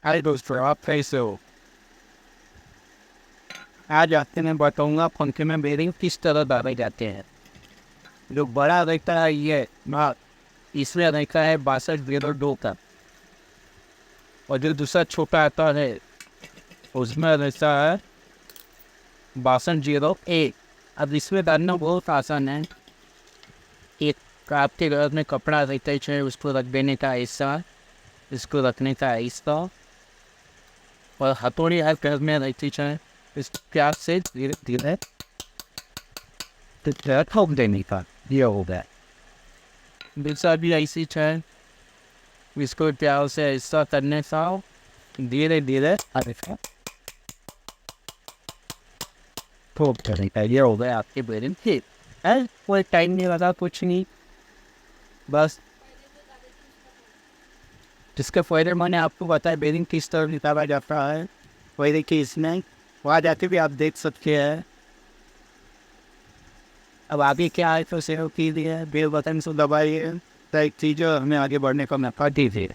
हाय दोस्तों, आप कैसे हो? आज आपके मैं बताऊंगा पंखे में बेरिंग किस तरह डाले जाते हैं। जो बड़ा रहता है ये भाग, इसमें रहता है 6202 का। और जो दूसरा छोटा आता है उसमें रहता है 6201। अब इसमें डालना बहुत आसान है। एक आपके घर में कपड़ा रहता है, उसको रख देने का ऐसा, इसको रखने का ऐसा, और हथौड़ी हर घर में रहती है। इस प्यार से धीरे धीरे ठोक देने का, ये हो गया। दूसरा भी ऐसी है, इसको प्यार से ऐसा करने का, धीरे धीरे हल्का ठोक देने का, ये हो गया आपके बेरिंग ठीक है। कोई टाइम नहीं लगा, कुछ नहीं, बस जिसके फायदे मैंने आपको बताया बेरिंग किस तरह निकाला जाता है। वही देखिए, इसमें वहाँ जाके भी आप देख सकते हैं। अब आगे क्या है तो सेव कीजिए, बेल बटन से दबाइए, तय चीज़ें हमें आगे बढ़ने का मौका दीजिए।